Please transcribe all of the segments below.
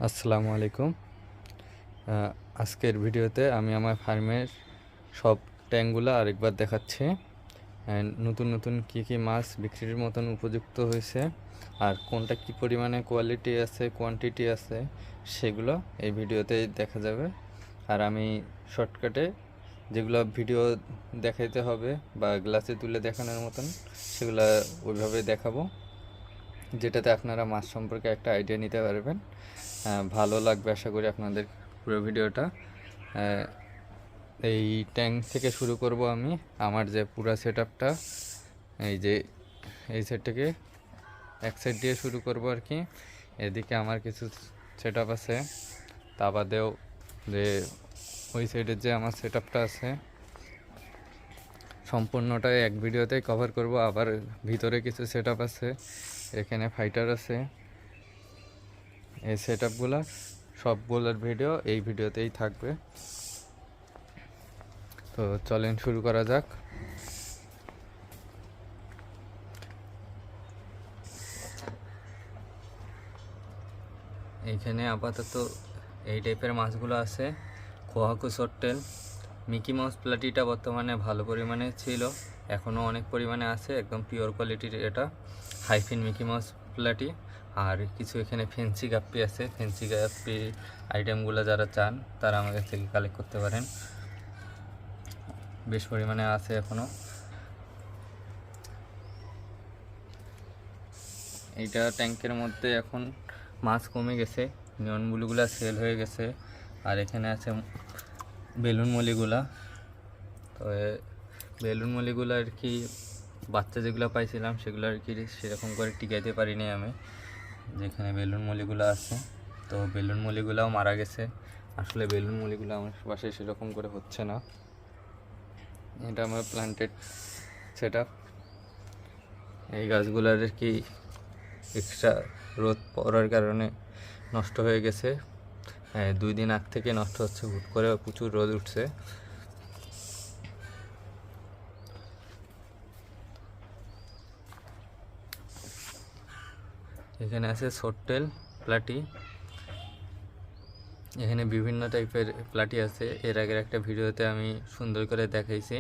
আসসালামু আলাইকুম। আজকের ভিডিওতে আমি আমার ফার্মের সব ট্যাঙ্কগুলো আরেকবার দেখাচ্ছি। নতুন নতুন কী কী মাছ বিক্রির মতন উপযুক্ত হয়েছে আর কোনটা কী পরিমাণে কোয়ালিটি আছে কোয়ান্টিটি আছে সেগুলো এই ভিডিওতেই দেখা যাবে। আর আমি শর্টকাটে যেগুলো ভিডিও দেখাইতে হবে বা গ্লাসে তুলে দেখানোর মতন সেগুলো ওইভাবে দেখাবো, যেটাতে আপনারা মাছ সম্পর্কে একটা আইডিয়া নিতে পারবেন। ভালো লাগবে আশা করি আপনাদের পুরো ভিডিওটা। এই ট্যাঙ্ক থেকে শুরু করব আমি আমার যে পুরো সেটআপটা। এই সেট থেকে এক সাইড দিয়ে শুরু করব আর কি। এদিকে আমার কিছু সেটআপ আছে, তা বাদেও যে ওই সাইডের যে আমার সেটআপটা আছে সম্পূর্ণটাই এক ভিডিওতেই কভার করব। আবার ভিতরে কিছু সেটআপ আছে, এখানে ফাইটার আছে। এই সেটআপগুলো সবগুলোর ভিডিও এই ভিডিওতেই থাকবে। তো চলেন শুরু করা যাক। এইখানে আপাতত এই টাইপের মাছগুলো আছে। কোহাকু সট্টেল, মিকি মাউস প্লাটিটা বর্তমানে ভালো পরিমাণে ছিল, এখনও অনেক পরিমাণে আছে, একদম পিওর কোয়ালিটির এটা হাইফিন মিকি মাউস প্লাটি। আর কিছু এখানে ফেন্সি গাপ্পি আছে। ফেন্সি গাপ্পি আইটেমগুলো যারা চান তারা আমার কাছ থেকে কালেক্ট করতে পারেন, বেশ পরিমাণে আছে এখনও। এইটা ট্যাঙ্কের মধ্যে এখন মাছ কমে গেছে, নিয়ন ব্লুগুলা সেল হয়ে গেছে। আর এখানে আছে বেলুন মলিগুলা। তো বেলুন মলিগুলো আর কি বাচ্চা যেগুলো পাইছিলাম সেগুলো আর কি সেরকম করে টিকাইতে পারিনি আমি, যেখানে বেলুন মলিগুলো আছে। তো বেলুন মলিগুলাও মারা গেছে। আসলে বেলুন মলিগুলো আমার বাসায় সেরকম করে হচ্ছে না। এটা আমার প্লান্টেড সেটআপ। এই গাছগুলোর আর কি এক্সট্রা রোদ পড়ার কারণে নষ্ট হয়ে গেছে। 2 দিন আগ থেকে নষ্ট হচ্ছে, হুট করে প্রচুর রোদ উঠছে। এখানে আছে সট্টেল প্লাটি। এখানে বিভিন্ন টাইপের প্লাটি আছে, এর আগের একটা ভিডিওতে আমি সুন্দর করে দেখাইছি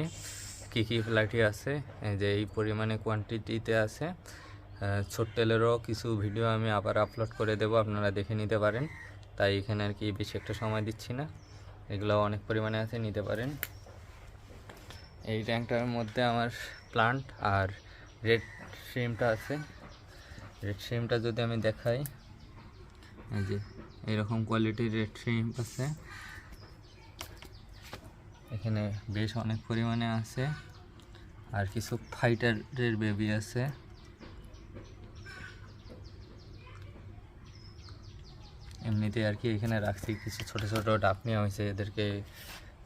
কী কী প্লাটি আছে, যে এই পরিমাণে কোয়ান্টিটিতে আছে। সট্টেলেরও কিছু ভিডিও আমি আবার আপলোড করে দেব, আপনারা দেখে নিতে পারেন। তাই এখানে আর কি বেশি একটা সময় দিচ্ছি না, এগুলো অনেক পরিমাণে আছে, নিতে পারেন। এই ট্যাঙ্কটার মধ্যে আমার প্লান্ট আর রেড শ্রিমটা আছে। রেড শ্রিমটা যদি আমি দেখাই, এই যে এরকম কোয়ালিটির রেড শ্রিম আছে, এখানে বেশ অনেক পরিমাণে আছে। আর কিছু ফাইটারের বেবি আছে। এমনিতে আর কি এখানে রাখছি, কিছু ছোট ছোট ডাব নেওয়া হয়েছে এদেরকে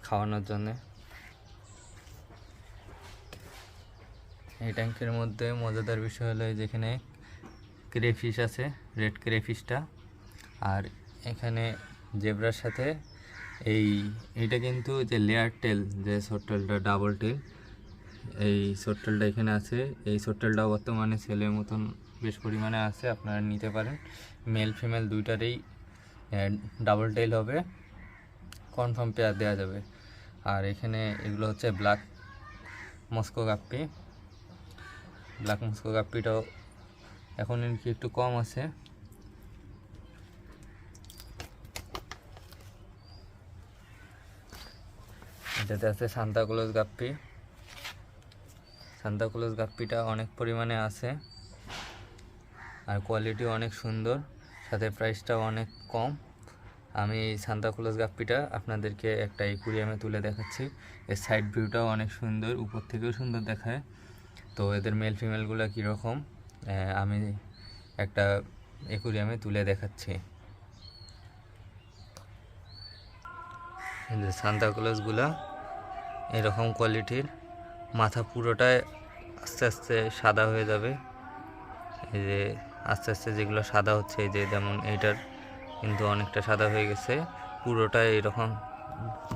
খাওয়ানোর জন্যে। এই ট্যাঙ্কের মধ্যে মজাদার বিষয় হলো যেখানে ক্রেফিশ আছে, রেড ক্রেফিশটা। আর এখানে জেব্রার সাথে এইটা কিন্তু যে লেয়ার টেল, যে সট্টেলটা ডাবল টেল, এই সট্টেলটা এখানে আছে। এই সট্টেলটাও বর্তমানে ছেলের মতন বেশ পরিমাণে আছে, আপনারা নিতে পারেন। মেল ফিমেল দুইটারই ডাবল টেল হবে, কনফার্ম পেয়ার দেওয়া যাবে। আর এখানে এগুলো হচ্ছে ব্ল্যাক মস্কো গাপ্পি। ব্ল্যাক মস্কো গাপ্পিটাও এখন কি একটু কম আছে। এটাতে আছে সান্তাক্লজ গাপ্পি। সান্তাক্লজ গাপ্পিটা অনেক পরিমাণে আছে আর কোয়ালিটি অনেক সুন্দর, সাথে প্রাইসটাও অনেক কম। আমি এই সান্তাক্লজ গাপ্পিটা আপনাদেরকে একটা অ্যাকুরিয়ামে তুলে দেখাচ্ছি। এর সাইড ভিউটাও অনেক সুন্দর, উপর থেকেও সুন্দর দেখায়। তো এদের মেল ফিমেলগুলো কীরকম আমি একটা অ্যাকুরিয়ামে তুলে দেখাচ্ছি। এই যে সান্তাক্লজগুলা এরকম কোয়ালিটির, মাথা পুরোটাই আস্তে আস্তে সাদা হয়ে যাবে। এই যে আস্তে আস্তে যেগুলো সাদা হচ্ছে, এই যে যেমন এইটার কিন্তু অনেকটা সাদা হয়ে গেছে, পুরোটাই এরকম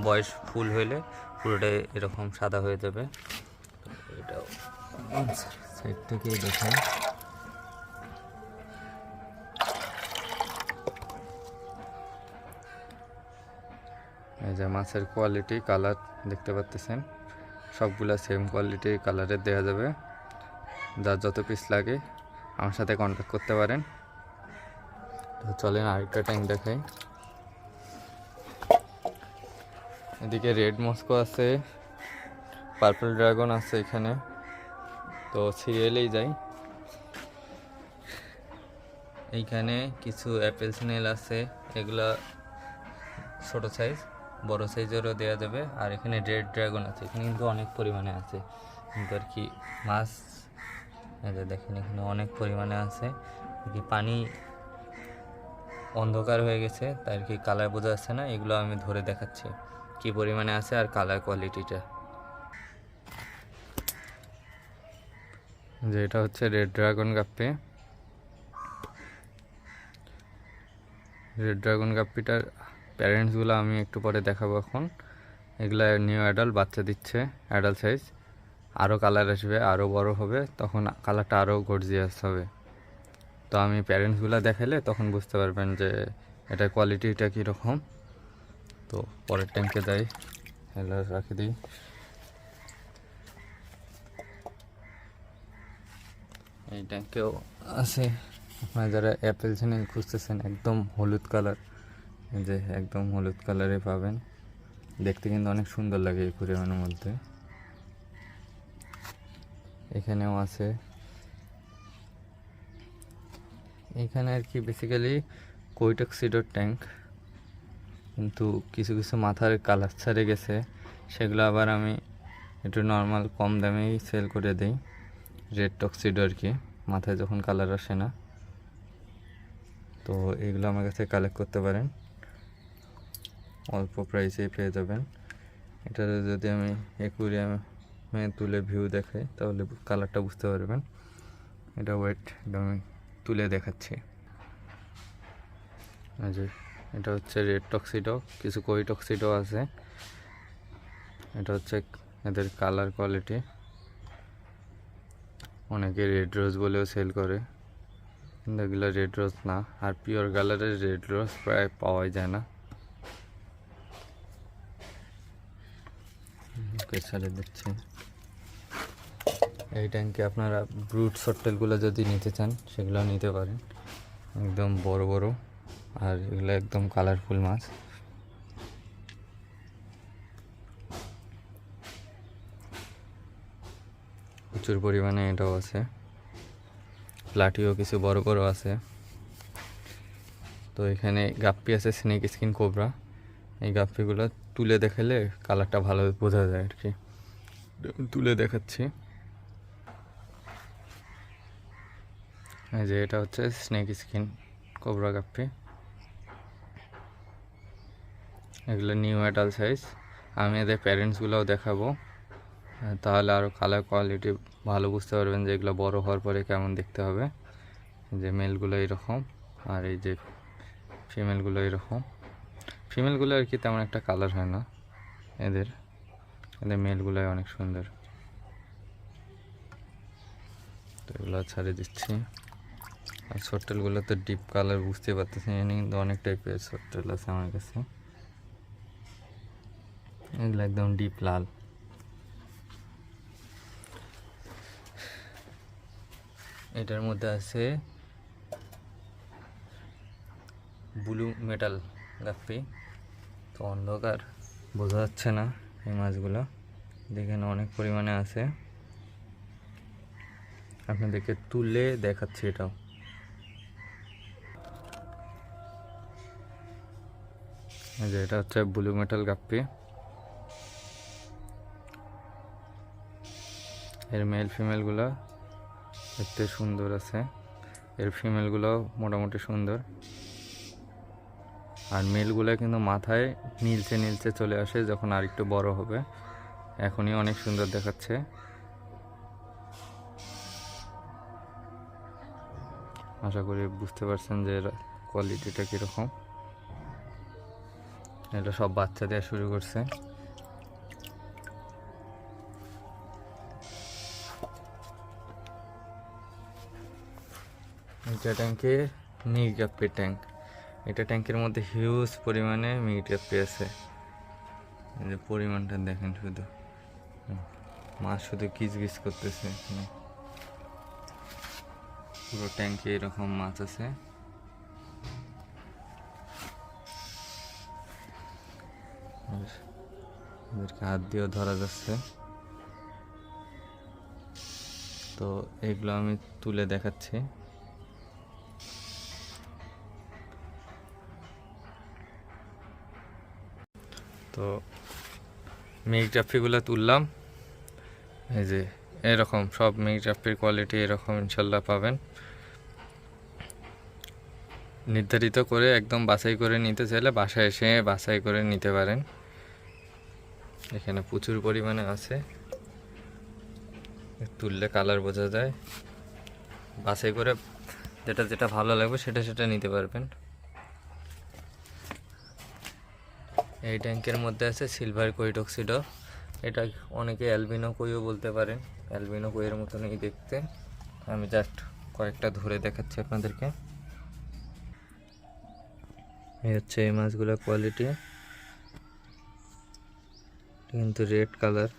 বয়স ফুল হইলে পুরোটাই এরকম সাদা হয়ে যাবে। এটাও সাইড থেকে দেখাই। এই যে মাছের কোয়ালিটি, কালার দেখতে পাচ্ছেন, সবগুলা সেম কোয়ালিটির কালারের দেওয়া যাবে। যার যত পিস লাগে আমার সাথে কন্ট্যাক্ট করতে পারেন। তো চলেন আরেকটা ট্যাঙ্ক দেখাই। এদিকে রেড মস্কো আছে, পার্পল ড্রাগন আছে এখানে। তো সিরিয়ালেই যাই। এইখানে কিছু অ্যাপেল স্নেল আছে, এগুলা ছোট সাইজ, বড় সাইজেরও দেওয়া যাবে। আর এখানে রেড ড্রাগন আছে, এখানে কিন্তু অনেক পরিমাণে আছে, কিন্তু আর কি মাছ দেখেন এখানে অনেক পরিমাণে আছে। কি পানি অন্ধকার হয়ে গেছে, তাই আর কি কালার বোঝা যাচ্ছে না। এগুলো আমি ধরে দেখাচ্ছি কি পরিমাণে আছে আর কালার কোয়ালিটিটা। যে এটা হচ্ছে রেড ড্রাগন গাপ্পি। রেড ড্রাগন গাপ্পিটার প্যারেন্টসগুলো আমি একটু পরে দেখাবো। এখন এগুলা নিউ অ্যাডাল্ট, বাচ্চা দিচ্ছে, অ্যাডাল্ট সাইজ। আরও কালার আসবে, আরও বড় হবে, তখন কালারটা আরও গর্জিয়াস হবে। তো আমি প্যারেন্টসগুলো দেখালে তখন বুঝতে পারবেন যে এটার কোয়ালিটিটা কীরকম। তো পরের ট্যাঙ্কে যাই, এগুলো রাখি দিই। এই ট্যাঙ্কেও আছে। আপনারা যারা অ্যাপেল চ্যানেল খুঁজতেছেন, একদম হলুদ কালার, যে একদম হলুদ কালারে পাবেন। দেখতে কিন্তু অনেক সুন্দর লাগে এই পরিমাণের মধ্যে। এখানেও আছে। এখানে আর কি বেসিক্যালি কৈটক্সিডোর ট্যাঙ্ক, কিন্তু কিছু কিছু মাথার কালার ছাড়ে গেছে, সেগুলো আবার আমি একটু নর্মাল কম দামেই সেল করে দিই। রেড টক্সিডো আর কি, মাথায় যখন কালার আসে না। তো এগুলো আমার কাছে কালেক্ট করতে পারেন, অল্প প্রাইসেই পেয়ে যাবেন। এটা যদি আমি অ্যাকুরিয়ামে তুলে ভিউ দেখাই তাহলে কালারটা বুঝতে পারবেন। এটা ওয়েট আমি তুলে দেখাচ্ছি। যে এটা হচ্ছে রেড টক্সিডো, কিছু কই টক্সিডো আছে। এটা হচ্ছে এদের কালার কোয়ালিটি। অনেকে রেড রোজ বলেও সেল করে, কিন্তু এগুলো রেড রোজ না। আর পিওর কালারের রেড রোজ প্রায় পাওয়াই যায় না। ছেড়ে দিচ্ছি। এই ট্যাঙ্কে আপনারা ব্রুট সট্টেলগুলো যদি নিতে চান সেগুলো নিতে পারেন, একদম বড় বড়। আর এগুলো একদম কালারফুল মাছ। প্রচুর পরিমাণে এটাও আছে। প্লাটিও কিছু বড় বড় আছে। তো এখানে গাপ্পি আছে, স্নেক স্কিন কোবরা। এই গাপ্পিগুলো তুলে দেখালে কালারটা ভালো বোঝা যায় আর কি। তুলে দেখাচ্ছি। এই যে এটা হচ্ছে স্নেক স্কিন কোবরা গাপ্পি। এগুলো নিউ অ্যাডাল্ট সাইজ। আমি এদের প্যারেন্টসগুলোও দেখাবো, তাহলে আরও কালার কোয়ালিটি ভালো বুঝতে পারবেন যে এগুলো বড় হওয়ার পরে কেমন দেখতে হবে। যে মেলগুলো এরকম, আর এই যে ফিমেলগুলো এরকম। ফিমেলগুলো আর কি তেমন একটা কালার হয় না এদের, এদের মেলগুলোই অনেক সুন্দর। তো এগুলো ছাড়িয়ে দিচ্ছি। আর সট্টেলগুলো তো ডিপ কালার বুঝতে পারতেছি, এখানে কিন্তু অনেক টাইপের সট্টেল আছে আমার কাছে। এগুলো একদম ডিপ লাল। এটার মধ্যে আছে ব্লু মেটাল গাপ্পি। তো অন্ধকার বোঝা যাচ্ছে না এই মাছগুলো, দেখেন অনেক পরিমাণে আছে। আপনাদেরকে তুলে দেখাচ্ছি। এটাও যে এটা হচ্ছে ব্লু মেটাল গাপ্পি। এর মেল ফিমেলগুলো দেখতে সুন্দর আছে, এর ফিমেলগুলো মোটামুটি সুন্দর। আর মেলগুলো কিন্তু মাথায় নীলচে নীলচে চলে আসে যখন আর একটু বড় হবে। এখনই অনেক সুন্দর দেখাচ্ছে। আশা করি বুঝতে পারছেন যে এর কোয়ালিটিটা কীরকম। এটা সব বাচ্চা দেওয়া শুরু করছে। এটা ট্যাঙ্কে মিট গাপ্পি ট্যাঙ্ক। এটা ট্যাঙ্কের মধ্যে হিউজ পরিমাণে মিট গাপ্পি আছে। এই যে পরিমাণটা দেখেন শুধু, মাছ শুধু কিচকিচ করতেছে এখানে। পুরো ট্যাঙ্কে এরকম মাছ আছে। এদেরকে হাত দিয়েও ধরা যাচ্ছে। তো এগুলো আমি তুলে দেখাচ্ছি। তো মেঘজাফিগুলো তুললাম, এই যে এরকম সব মেঘজাফির কোয়ালিটি এরকম ইনশাল্লাহ পাবেন। নির্ধারিত করে একদম বাছাই করে নিতে চাইলে বাসায় এসে বাছাই করে নিতে পারেন। এখানে প্রচুর পরিমাণে আছে, তুললে কালার বোঝা যায়। বাছাই করে যেটা যেটা ভালো লাগবে সেটা সেটা নিতে পারবেন। এই ট্যাঙ্কের মধ্যে আছে সিলভার কই টক্সিডো। এটা অনেকে অ্যালবিনো কইও বলতে পারেন, অ্যালবিনো কইয়ের মতনই দেখতে। আমি জাস্ট কয়েকটা ধরে দেখাচ্ছি আপনাদেরকে। এই হচ্ছে এই মাছগুলোর কোয়ালিটি, কিন্তু রেড কালার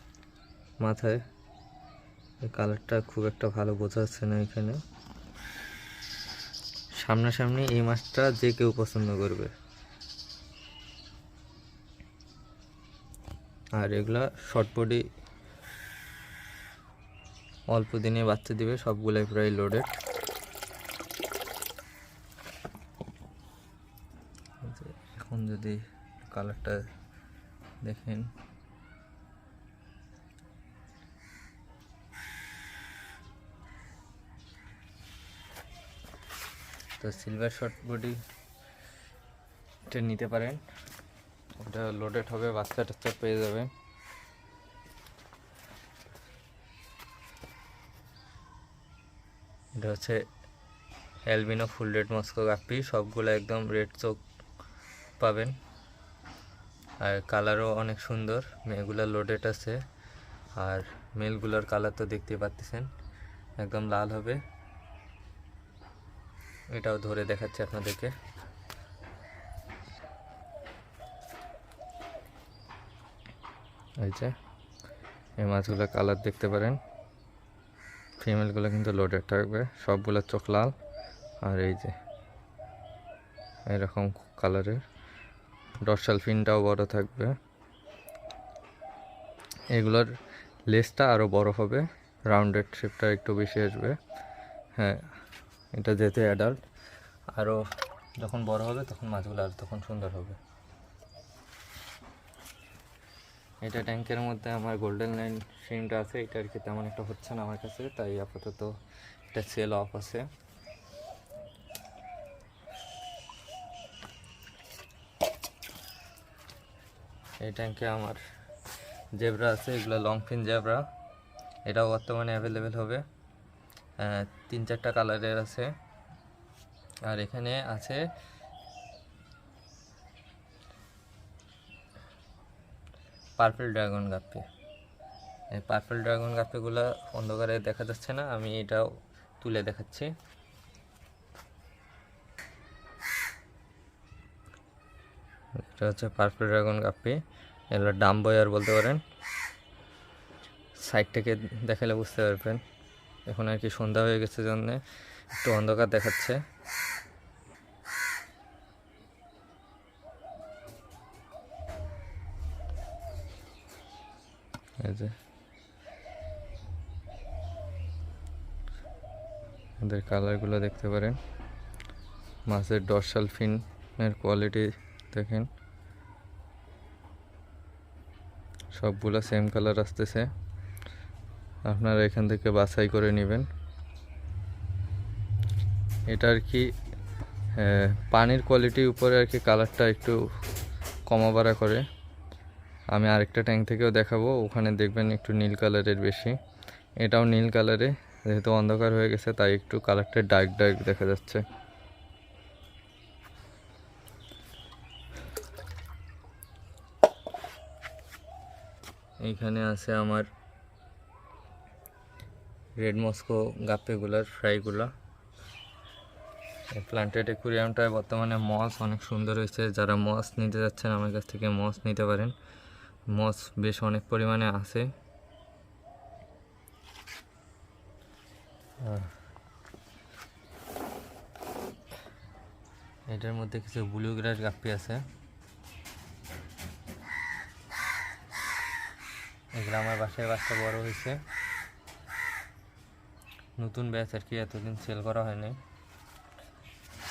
মাথায়। এই কালারটা খুব একটা ভালো বোঝা যাচ্ছে না এখানে। সামনাসামনি এই মাছটা যে কেউ পছন্দ করবে। আর এগুলা শর্ট বডি, অল্প দিনে বাচ্চা দিবে, সবগুলাই প্রায় লোডেড। এখন যদি কালারটা দেখেন, তো সিলভার শর্ট বডি এটা নিতে পারেন। ওটা লোডেড হবে, বাচ্চা টাচ্চা পেয়ে যাবে। এটা হচ্ছে অ্যালবিনো ফুল রেড মস্কো গাপ্পি, সবগুলো একদম রেড চোখ পাবেন। আর কালারও অনেক সুন্দর, মেয়েগুলো লোডেড আছে। আর মেলগুলোর কালার তো দেখতে পাচ্ছেন, একদম লাল হবে। এটাও ধরে দেখাচ্ছি আপনাদেরকে। এই যে এই মাছগুলো কালার দেখতে পারেন, ফিমেলগুলো কিন্তু লোডেড থাকবে, সবগুলো চোখ লাল। আর এই যে এরকম কালারের ডরসাল ফিনটাও বড় থাকবে। এগুলোর লেজটা আরও বড় হবে, রাউন্ডেড শেপটা একটু বেশি আসবে। হ্যাঁ, এটা যেহেতু অ্যাডাল্ট, আরও যখন বড় হবে তখন মাছগুলো আর তখন সুন্দর হবে। এটা ট্যাঙ্কের মধ্যে আমার গোল্ডেন লাইন শ্রিমটা আছে, এটা আর কি তেমন একটা হচ্ছে না আমার কাছে, তাই আপাতত এটা সেল অফ আছে। এই ট্যাঙ্কে আমার জেব্রা আছে, এগুলো লং ফিন জেব্রা। এটাও বর্তমানে অ্যাভেলেবেল হবে, 3-4টা কালারের আছে। আর এখানে আছে পার্পল ড্রাগন গাপ্পি। এই পার্পল ড্রাগন গাপ্পিগুলো অন্ধকারে দেখা যাচ্ছে না, আমি এটাও তুলে দেখাচ্ছি। এটা হচ্ছে পার্পল ড্রাগন গাপ্পি, এগুলো ডাম বয়ার বলতে পারেন। সাইড থেকে দেখালে বুঝতে পারবেন। এখন আর কি সন্ধ্যা হয়ে গেছে জন্য একটু অন্ধকার দেখাচ্ছে। এই যে এদের কালারগুলো দেখতে পারেন। মাছের ডরসাল ফিনের কোয়ালিটি দেখেন, সবগুলো সেম কালার আসতেছে। আপনারা এখান থেকে বাছাই করে নেবেন। এটা আর কি পানির কোয়ালিটির উপরে আর কি কালারটা একটু কমা বাড়া করে। আমি আরেকটা ট্যাঙ্ক থেকেও দেখাবো, ওখানে দেখবেন একটু নীল কালারের বেশি। এটাও নীল কালারে, যেহেতু অন্ধকার হয়ে গেছে তাই একটু কালারটা ডার্ক ডার্ক দেখা যাচ্ছে। এইখানে আছে আমার রেড মস্কো গাপ্পিগুলার ফ্রাইগুলো। প্লান্টেড অ্যাকুয়ারিয়ামটায় বর্তমানে মস অনেক সুন্দর হয়েছে। যারা মস নিতে যাচ্ছেন আমার কাছ থেকে মস নিতে পারেন। মস বেশ অনেক পরিমাণে আছে। এটার মধ্যে কিছু ব্লু গ্রাস গাপ্পি আছে। এগুলো আমার বাসায় বাচ্চা বড় হয়েছে, নতুন ব্যাচ আর কি, এতদিন সেল করা হয়নি।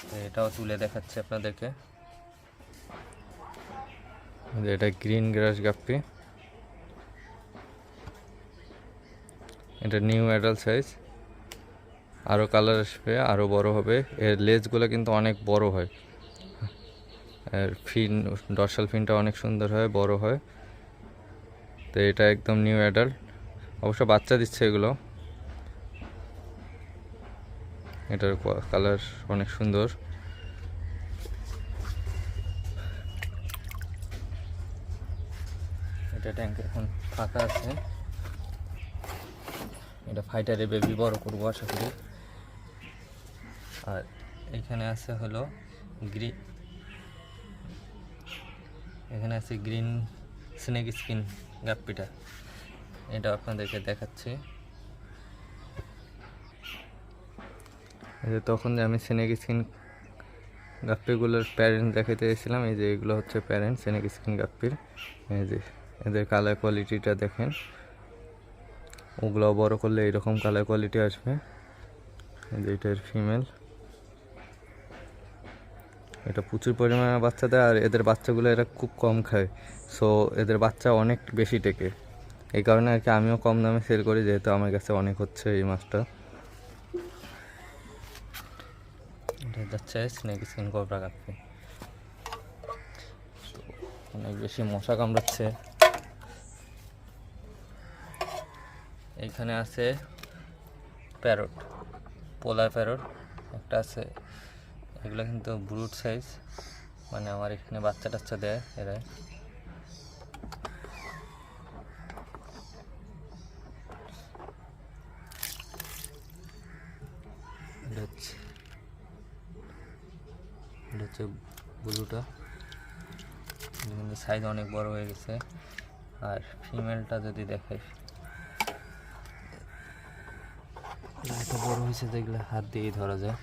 তো এটাও তুলে দেখাচ্ছি আপনাদেরকে। এটা গ্রিন গ্রাস গাপ্পি, এটা নিউ অ্যাডাল্ট সাইজ, আরও কালার আসবে, আরও বড় হবে। এর লেজগুলো কিন্তু অনেক বড় হয়, এর ফিন ডর্সাল ফিনটা অনেক সুন্দর হয়, বড় হয়। তো এটা একদম নিউ অ্যাডাল্ট, অবশ্য বাচ্চা দিচ্ছে এগুলো। এটার কালার অনেক সুন্দর। এটা ট্যাঙ্ক এখন ফাঁকা আছে। এটা ফাইটারে বেবি বড় করবো আশা করি। আর এখানে আছে হলো এখানে আছে গ্রিন স্নেক স্কিন গাপ্পিটা, এটা আপনাদেরকে দেখাচ্ছি। তখন যে আমি স্নেক স্কিন গাপ্পিগুলোর প্যারেন্ট দেখাতে এসেছিলাম, এই যে এগুলো হচ্ছে প্যারেন্ট স্নেক স্কিন গাপ্পির। এই যে এদের কালার কোয়ালিটিটা দেখেন, ওগুলো বড় করলে এইরকম কালার কোয়ালিটি আসবে। এই যে এটার ফিমেল, এটা প্রচুর পরিমাণে বাচ্চা দেয়। আর এদের বাচ্চাগুলো এরা খুব কম খায়, সো এদের বাচ্চা অনেক বেশি টেকে। এই কারণে আর কি আমিও কম দামে সেল করি, যেহেতু আমার কাছে অনেক হচ্ছে এই মাছটা। এটা যাচ্ছে স্নেক স্কিন কোবরা গাপ্পি, অনেক বেশি মশা কামড়াচ্ছে। এইখানে আছে প্যারট, পোলার প্যারট একটা আছে। এগুলো কিন্তু ব্রুড সাইজ, মানে আমার এখানে বাচ্চা টাচ্চা দেয় এরা। এটা হচ্ছে ব্লুটা, কিন্তু সাইজ অনেক বড় হয়ে গেছে। আর ফিমেলটা যদি দেখাই, এত বড় হয়েছে যেগুলো হাত দিয়েই ধরা যায়,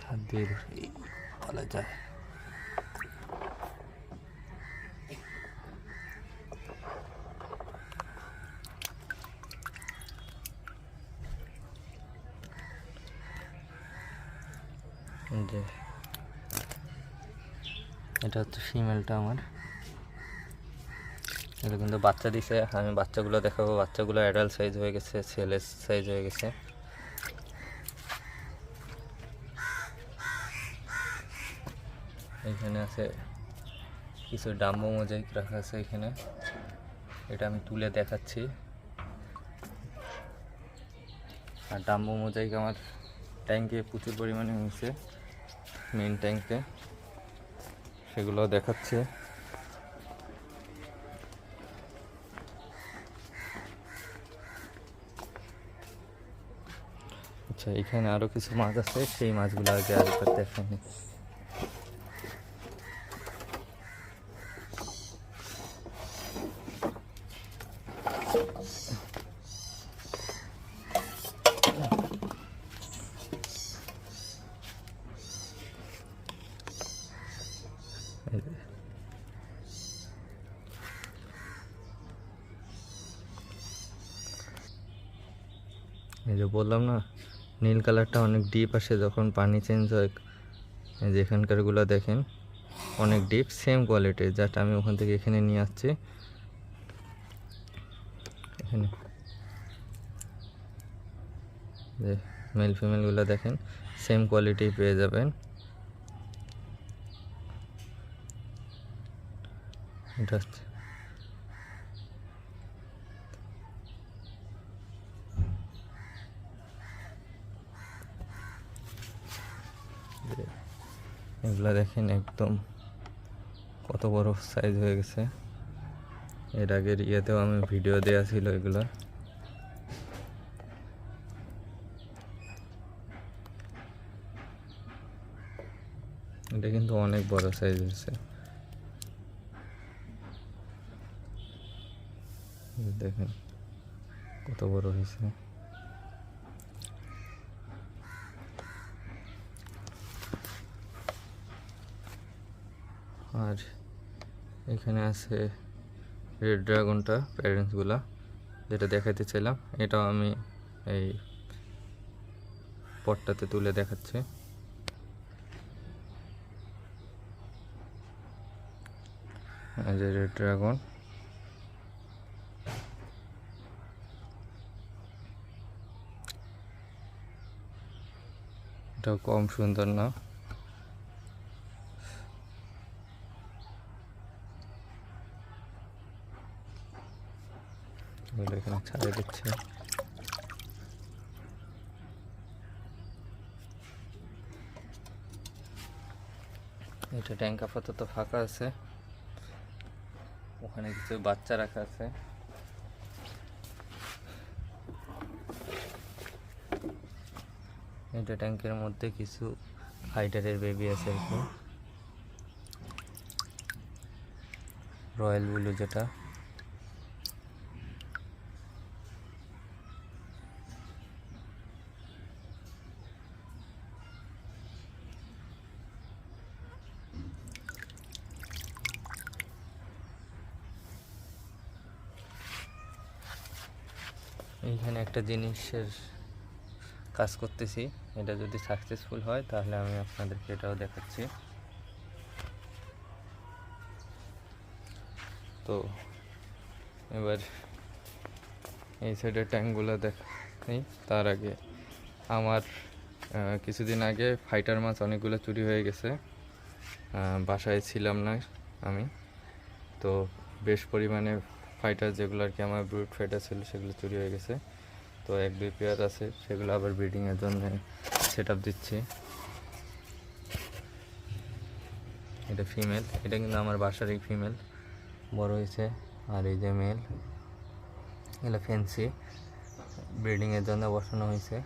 হাত দিয়ে ধরা যায়। যে এটা হচ্ছে ফিমেলটা আমার, এটা কিন্তু বাচ্চা দিছে। আমি বাচ্চাগুলো দেখাবো, বাচ্চাগুলো অ্যাডাল্ট সাইজ হয়ে গেছে, সেলেস সাইজ হয়ে গেছে। এখানে আছে কিছু ডাম্বো মোজাইক রাখা আছে এখানে, এটা আমি তুলে দেখাচ্ছি। আর ডাম্বো মোজাইক আমার ট্যাঙ্কে প্রচুর পরিমাণে হয়েছে, মেন ট্যাঙ্কে, সেগুলো দেখাচ্ছে। আচ্ছা, এখানে আরও কিছু মাছ আছে, সেই মাছগুলো আগে আরেকবার দেখানি। এই যে বললাম না, নীল কালারটা অনেক ডিপ আসে যখন পানি চেঞ্জ হয়। এই যে এখানকারগুলো দেখেন অনেক ডিপ, সেম কোয়ালিটির, যেটা আমি ওখান থেকে এখানে নিয়ে আসছি। এখানে যে মেল ফিমেলগুলো দেখেন, সেম কোয়ালিটি পেয়ে যাবেন। এটা হচ্ছে এগুলা দেখেন, একদম কত বড় সাইজ হয়ে গেছে। এর আগের ইয়েতেও আমি ভিডিও দেওয়া ছিল এগুলো। এটা কিন্তু অনেক বড় সাইজ হয়েছে। দেখেন কত বড় হয়েছে। আর এখানে আছে রেড ড্রাগনটা, প্যারেন্টসগুলা যেটা দেখাতে চাইলাম, এটাও আমি এই পটটাতে তুলে দেখাচ্ছি। এই যে রেড ড্রাগন, এটাও কম সুন্দর না। এখানে ছাড়িয়ে দিচ্ছে। এটা ট্যাঙ্ক আপাতত ফাঁকা আছে, ওখানে কিছু বাচ্চা রাখা আছে। এটা ট্যাঙ্কের মধ্যে কিছু ফাইটারের বেবি আছে আর কি, রয়্যাল ব্লু যেটা। এইখানে একটা জিনিসের কাজ করতেছি, এটা যদি সাকসেসফুল হয় তাহলে আমি আপনাদেরকে এটাও দেখাচ্ছি। তো এবার এই সাইডের ট্যাঙ্কগুলো দেখাই। তার আগে আমার কিছুদিন আগে ফাইটার মাছ অনেকগুলো চুরি হয়ে গেছে, বাসায় ছিলাম না আমি, তো বেশ পরিমাণে ফাইটার যেগুলো আর কি আমার ব্রুড ফাইটার ছিল সেগুলো চুরি হয়ে গেছে। তো 1-2 পেয়ার আছে, সেগুলো আবার ব্রিডিংয়ের জন্য সেট আপ দিচ্ছি। এটা ফিমেল, এটা কিন্তু আমার বাসারই ফিমেল, বড় হয়েছে। আর এই যে মেল, এগুলো ফ্যান্সি, ব্রিডিংয়ের জন্য বসানো হয়েছে।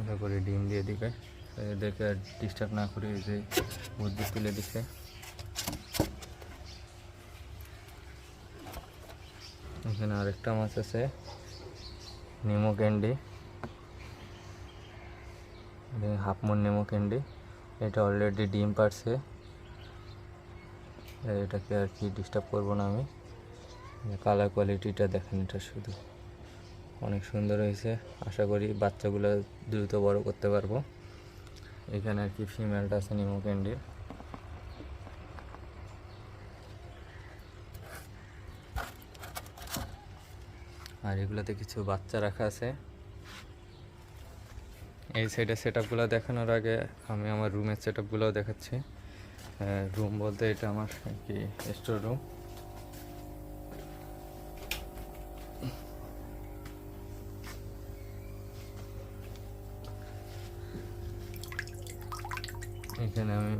এটা করে ডিম দিয়ে দিবে, এদেরকে আর ডিস্টার্ব না করে এই যে বুদ্ধি তুলে দিচ্ছে। এখানে আরেকটা মাছ আছে, নেমো ক্যান্ডি, হাফ মুন নেমো ক্যান্ডি। এটা অলরেডি ডিম পারছে, এটাকে আর কি ডিস্টার্ব করবো না আমি। কালার কোয়ালিটিটা দেখেন, এটা শুধু অনেক সুন্দর হয়েছে। আশা করি বাচ্চাগুলো দ্রুত বড় করতে পারবো। এখানে আর কি ফিমেলটা আছে নেমো ক্যান্ডির। আর এগুলোতে কিছু বাচ্চা রাখা আছে। এই সাইডের সেট আপগুলো দেখানোর আগে আমি আমার রুমের সেট আপগুলোও দেখাচ্ছি। রুম বলতে এটা আমার আর কি স্টোর রুম। এখানে আমি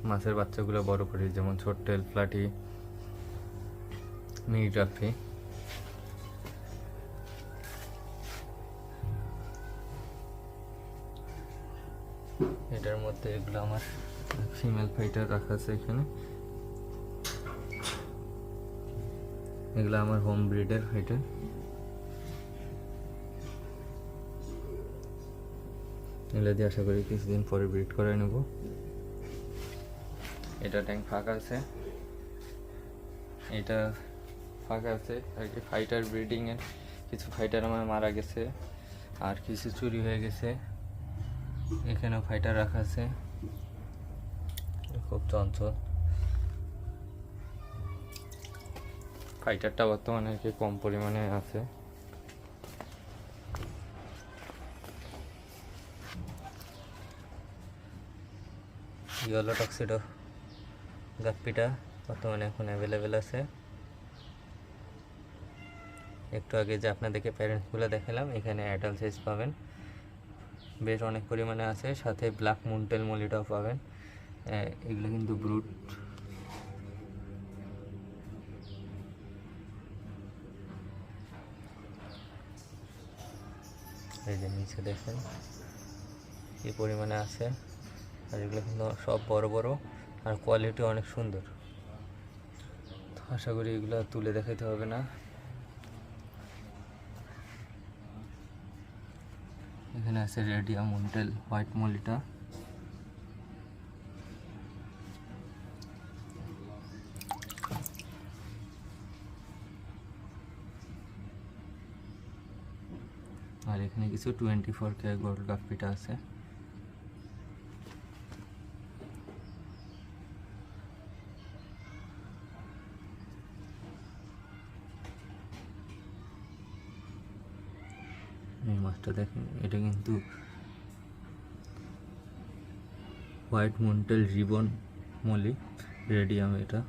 মাছের বাচ্চাগুলো বড় করি, যেমন ছোট্টেল, ফ্লাটি, মিনি ড্রাফি। এটার মধ্যে এগুলো আমার ফিমেল ফাইটার রাখা আছে এখানে। এগুলো আমার হোম ব্রিডের ফাইটার। এগুলো দিয়ে আশা করি কিছুদিন পরে ব্রিড করে নেব। এটা ট্যাঙ্ক ফাঁকা আছে, এটা ফাঁকা আছে আর কি। ফাইটার ব্রিডিংয়ের কিছু ফাইটার আমার মারা গেছে, আর কিছু চুরি হয়ে গেছে। এখানেও ফাইটার রাখা আছে, খুব চঞ্চল। ফাইটারটা বর্তমানে আর কি কম পরিমাণে আছে। ইয়েলো টক্সিডো গাপ্পিটা বর্তমানে এখন অ্যাভেলেবেল আছে। একটু আগে যে আপনাদেরকে প্যারেন্টসগুলো দেখালাম, এখানে অ্যাডাল্ট সাইজ পাবেন, বেশ অনেক পরিমাণে আছে। সাথে ব্ল্যাক মুনটেল মলিটাও পাবেন। এগুলো কিন্তু ব্রুড। এই যে নিচে দেখেন কি পরিমাণে আছে, আর এগুলো কিন্তু সব বড় বড় আর কোয়ালিটি অনেক সুন্দর। তো আশা করি এগুলো তুলে দেখাতে হবে না। এখানে আছে রেডিয়া মন্টেল হোয়াইট মলিটা। আর এখানে কিছু 24K গোল্ড গাপ্পিটা আছে। এই মাছটা দেখেন, এটা কিন্তু হোয়াইট মন্টেল রিবন মলি রেডিয়াম এটা।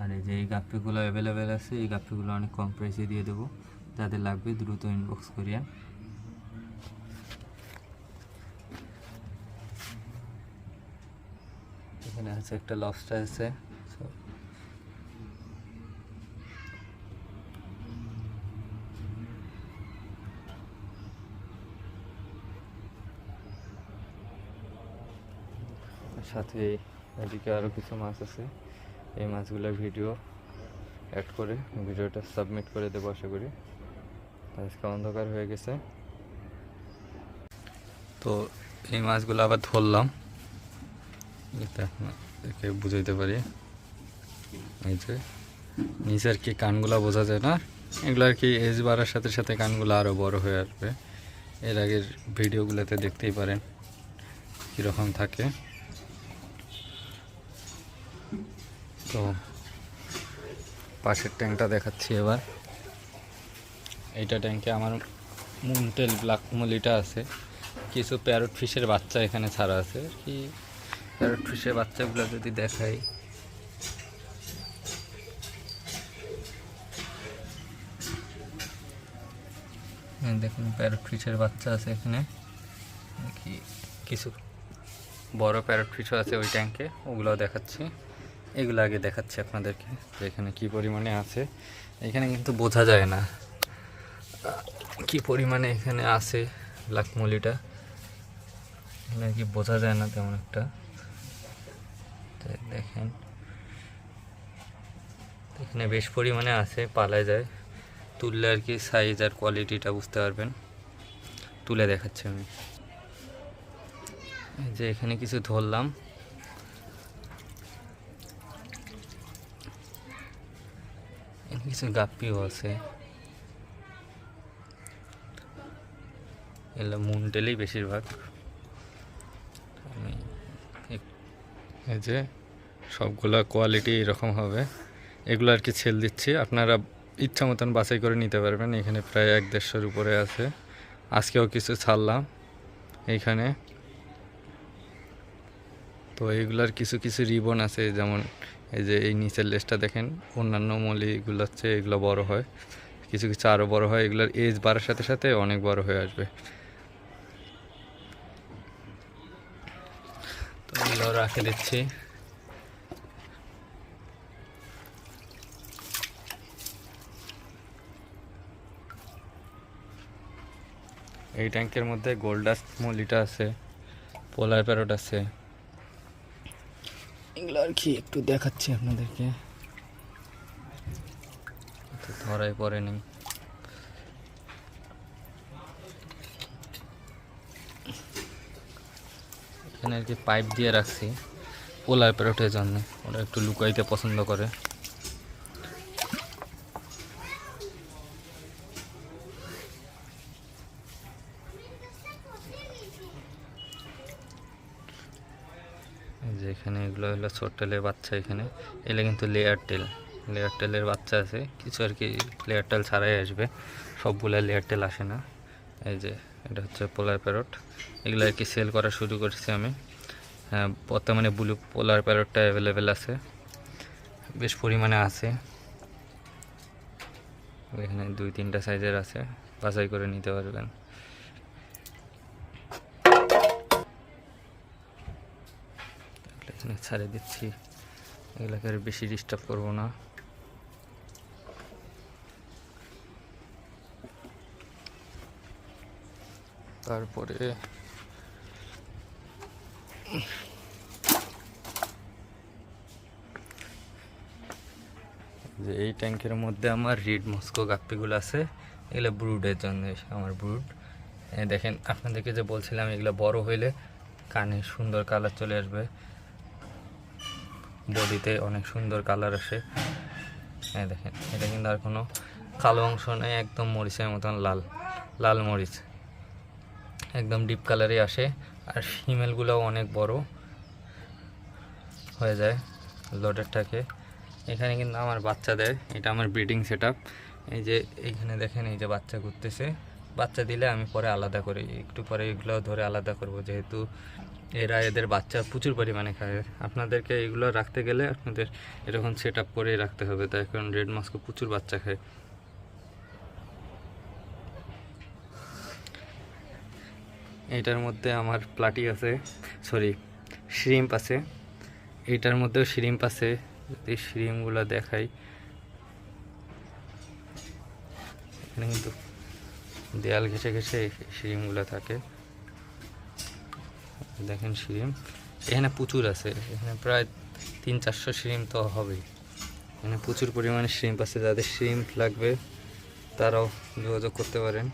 আর এই যে এই গাপ্পিগুলো অ্যাভেলেবেল আছে, এই গাপ্পিগুলো অনেক কম প্রাইসে দিয়ে দেবো, যাদের লাগবে দ্রুত ইনবক্স করিয়েন। এখানে আছে একটা লবস্টার আছে, সাথে এদিকে আরও কিছু মাছ আছে। এই মাছগুলোর ভিডিও অ্যাড করে ভিডিওটা সাবমিট করে দেবো আশা করি। আজকে অন্ধকার হয়ে গেছে, তো এই মাছগুলো আবার ধরলাম, দেখে বুঝাইতে পারি। এই যে নিচে আর কি কানগুলা বোঝা যায় না, এগুলো আর কি এজ বাড়ার সাথে সাথে কানগুলো আরও বড় হয়ে আসবে। এর আগের ভিডিওগুলোতে দেখতেই পারেন কীরকম থাকে। তো পাশের ট্যাঙ্কটা দেখাচ্ছি এবার। এইটা ট্যাঙ্কে আমার মন্টেল ব্ল্যাক মলিটা আছে, কিছু প্যারট ফিশের বাচ্চা এখানে ছাড়া আছে আর কি। প্যারট ফিশের বাচ্চাগুলো যদি দেখাই, দেখুন প্যারট ফিশের বাচ্চা আছে এখানে, কি কিছু বড় প্যারট ফিশও আছে ওই ট্যাঙ্কে, ওগুলোও দেখাচ্ছি। এগুলো আগে দেখাচ্ছি আপনাদেরকে যে এখানে কী পরিমাণে আছে। এখানে কিন্তু বোঝা যায় না কি পরিমাণে এখানে আছে ব্ল্যাক মলিটা, এখানে কি বোঝা যায় না তেমন একটা। দেখেন এখানে বেশ পরিমাণে আছে, পালা যায়, তুললে আর কি সাইজ আর কোয়ালিটিটা বুঝতে পারবেন। তুলে দেখাচ্ছি আমি। এই যে এখানে কিছু ধরলাম, কিছু গাপ্পিও আছে, এগুলো মন্টেলেই বেশিরভাগ। আমি এই যে সবগুলা কোয়ালিটি এরকম হবে, এগুলো আর কি ছেল দিচ্ছি, আপনারা ইচ্ছা মতন বাছাই করে নিতে পারবেন। এখানে প্রায় 1-150 উপরে আছে, আজকেও কিছু ছাড়লাম এইখানে। তো এইগুলার কিছু কিছু রিবন আছে, যেমন এই যে এই নিচের লেজটা দেখেন, অন্যান্য মলিগুলো হচ্ছে এগুলো বড় হয়, কিছু কিছু আরও বড় হয়, এগুলোর এজ বাড়ার সাথে সাথে অনেক বড় হয়ে আসবে। তো এগুলো রাখে দিচ্ছি। এই ট্যাঙ্কের মধ্যে গোল্ডাস মলিটা আছে, পোলার প্যারট আছে, এগুলো আর কি একটু দেখাচ্ছি আপনাদেরকে, ধরাই পড়েনি। এখানে আর কি পাইপ দিয়ে রাখছি পোলার প্যারটের জন্য, ওরা একটু লুকাইতে পছন্দ করে। যে এখানে এগুলো হলো ছোট টেলের বাচ্চা, এখানে এগুলো কিন্তু লেয়ার টেলের বাচ্চা আছে, কিছু আর কি লেয়ার টেল ছাড়াই আসবে, সবগুলো লেয়ার টেল আসে না। এই যে এটা হচ্ছে পোলার প্যারট, এগুলো আর কি সেল করা শুরু করেছি আমি। হ্যাঁ, বর্তমানে ব্লু পোলার প্যারটটা অ্যাভেলেবেল আছে, বেশ পরিমাণে আছে। এখানে 2-3টা সাইজের আছে, বাছাই করে নিতে পারবেন। এখানে ছাড়ে দিচ্ছি, এগুলোকে আর বেশি ডিস্টার্ব করবো না। তারপরে যে এই ট্যাঙ্কের মধ্যে আমার রেড মস্কো গাপ্পিগুলো আছে, এগুলো ব্রুডের জন্য। আমার ব্রুড দেখেন, আপনাদেরকে যে বলছিলাম এগুলো বড় হইলে কানে সুন্দর কালার চলে আসবে, বডিতে অনেক সুন্দর কালার আসে। হ্যাঁ দেখেন, এটা কিন্তু আর কোনো কালো অংশ নেই, একদম মরিচের মতন লাল লাল মরিচ, একদম ডিপ কালারে আসে। আর ফিমেলগুলোও অনেক বড় হয়ে যায় লোডেরটাকে। এখানে কিন্তু আমার বাচ্চা দেয়, এটা আমার ব্রিডিং সেট আপ। এই যে এইখানে দেখেন, এই যে বাচ্চা করতেছে, বাচ্চা দিলে আমি পরে আলাদা করি, একটু পরে এগুলো ধরে আলাদা করব, যেহেতু এরা এদের বাচ্চা প্রচুর পরিমাণে খায়। আপনাদেরকে এগুলো রাখতে গেলে আপনাদের এরকম সেট আপ করেই রাখতে হবে, তাই কারণ রেড মস্কো প্রচুর বাচ্চা খায়। এইটার মধ্যে আমার প্লাটি আছে, সরি শ্রিম্প আছে, এইটার মধ্যেও শ্রিম্প আছে। যদি শ্রিম্পগুলো দেখাই, এখানে কিন্তু দেয়াল ঘেঁষে ঘেঁষে শ্রিম্পগুলো থাকে। দেখেন শ্রিম্প এখানে প্রচুর আছে, এখানে প্রায় 300-400 শ্রিম্প তো হবেই। এখানে প্রচুর পরিমাণে শ্রিম্প আছে, যাদের শ্রিম্প লাগবে তারাও যোগাযোগ করতে পারেন।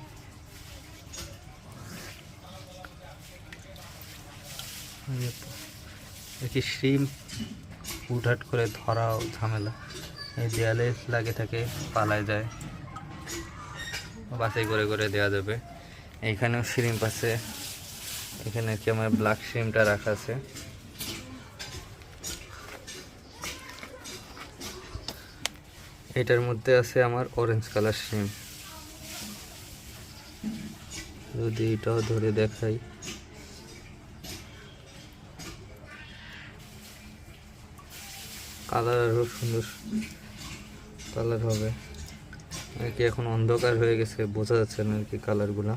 দেখি শ্রিম্প হুটহাট করে ধরাও ঝামেলা, এই দেয়ালে লাগে থাকে, পালায় যায়, বাছাই করে করে দেওয়া যাবে। এইখানেও শ্রিম্প আছে, এখানে কি আমার ব্ল্যাক শ্রিম্পটা রাখা আছে। এটার মধ্যে আছে আমার অরেঞ্জ কালার শ্রিম্প, যদি এটাও ধরে দেখাই, কালার আরও সুন্দর কালার হবে। আর কি এখন অন্ধকার হয়ে গেছে, বোঝা যাচ্ছে না আর কি কালারগুলো।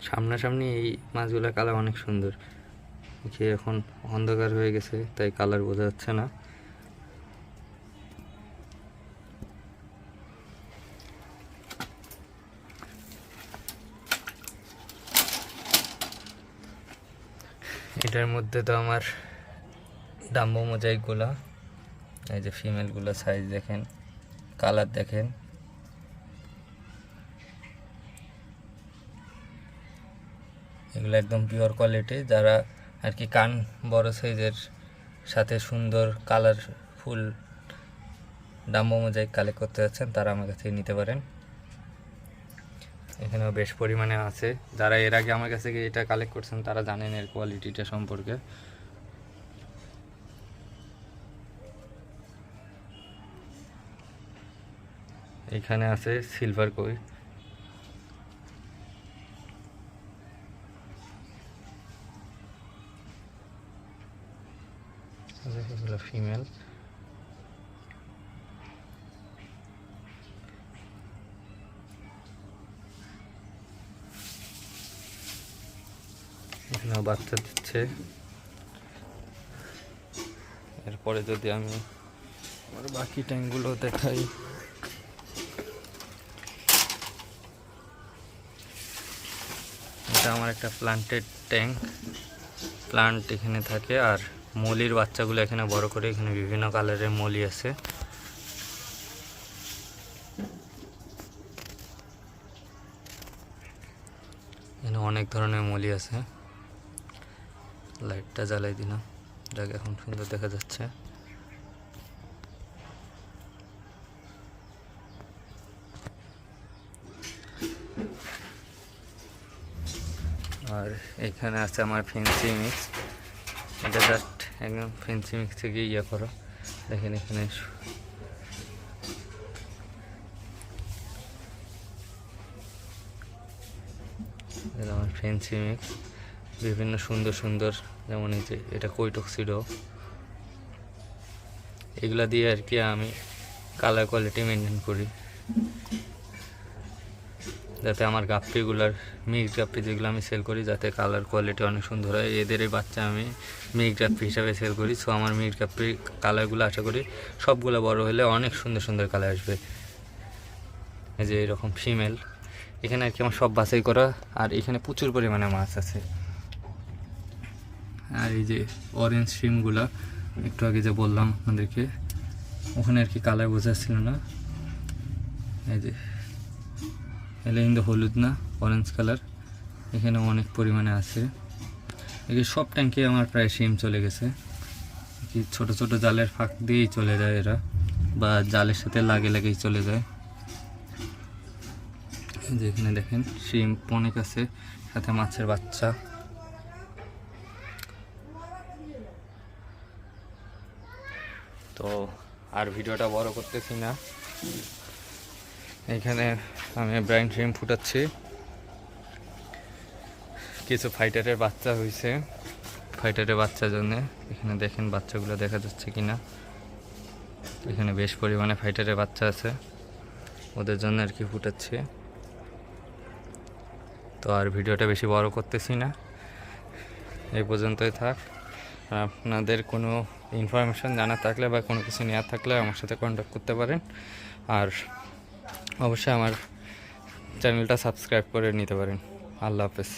সামনাসামনি এই মাছগুলো কালার অনেক সুন্দর, কি এখন অন্ধকার হয়ে গেছে তাই কালার বোঝা যাচ্ছে না। এটার মধ্যে তো আমার ডাম্বো মোজাইকগুলা, এই যে ফিমেলগুলো সাইজ দেখেন, কালার দেখেন, এগুলো একদম পিওর কোয়ালিটি। যারা আর কি কান বড় সাইজের সাথে সুন্দর কালারফুল ডাম্বো মোজাইক কালেক্ট করতে যাচ্ছেন, তারা আমার কাছে নিতে পারেন। এখানেও বেশ পরিমাণে আছে, যারা এর আগে আমার কাছে এটা কালেক্ট করছেন তারা জানেন এর কোয়ালিটিটা সম্পর্কে। এখানে আছে সিলভার কই, এগুলো ফিমেল। এখানে বাচ্চা দিচ্ছে। এরপরে যদি আমি আমার বাকি ট্যাঙ্কগুলো দেখাই, এটা আমার একটা প্লান্টেড ট্যাঙ্ক, প্লান্ট এখানে থাকে। আর মলির বাচ্চাগুলো এখানে বড় করে, এখানে বিভিন্ন কালারের মলি আছে। এখানে অনেক ধরনের মলি আছে। লাইটটা জ্বালাই দিলাম, যাকে এখন সুন্দর দেখা যাচ্ছে। আর এখানে আছে আমার ফেন্সি মিক্স, এটা জাস্ট একদম ফেন্সি মিক্স থেকে ইয়ে করো। দেখেন এখানে আমার ফেন্সি মিক্স, বিভিন্ন সুন্দর সুন্দর, যেমন এই যে এটা কৈটক্সিডো, এগুলা দিয়ে আর কি আমি কালার কোয়ালিটি মেনটেন করি। যাতে আমার গাপ্পিগুলার মিক্স গাপ্পি যেগুলো আমি সেল করি যাতে কালার কোয়ালিটি অনেক সুন্দর হয়। এদেরই বাচ্চা আমি মিক্স গাপ্পি হিসাবে সেল করি। সো আমার মিক্স গাপ্পির কালারগুলো আশা করি সবগুলো বড় হলে অনেক সুন্দর সুন্দর কালার আসবে। এই যে এরকম ফিমেল এখানে আর কি আমার সব বাছাই করা, আর এখানে প্রচুর পরিমাণে মাছ আছে। আর এই যে অরেঞ্জ শিমগুলা একটু আগে যে বললাম আপনাদেরকে, ওখানে আর কি কালার বোঝাচ্ছিল না। এই যে এগুলো কিন্তু হলুদ না, অরেঞ্জ কালার, এখানে অনেক পরিমাণে আছে। এই সব ট্যাঙ্কে আমার প্রায় শিম চলে গেছে। কি ছোট ছোট জালের ফাঁক দিয়েই চলে যায় এরা, বা জালের সাথে লাগেই চলে যায়। যে এখানে দেখেন শিম অনেক আছে, সাথে মাছের বাচ্চা। তো আর ভিডিওটা বড় করতেছি না, এখানে আমি ব্রাইন শিম ফুটাচ্ছি। কিছু ফাইটারের বাচ্চা হয়েছে, ফাইটারের বাচ্চার জন্য এখানে দেখেন বাচ্চাগুলো দেখা যাচ্ছে কিনা। এখানে বেশ পরিমাণে ফাইটারের বাচ্চা আছে, ওদের জন্য আর কি ফুটাচ্ছি। তো আর ভিডিওটা বেশি বড় করতেছি না, এই পর্যন্তই থাক। আপনাদের কোনো ইনফরমেশন জানা থাকলে বা কোনো কিছু নেওয়ার থাকলে আমার সাথে কন্ট্যাক্ট করতে পারেন। আর অবশ্যই আমার চ্যানেলটা সাবস্ক্রাইব করে নিতে পারেন। আল্লাহ হাফেজ।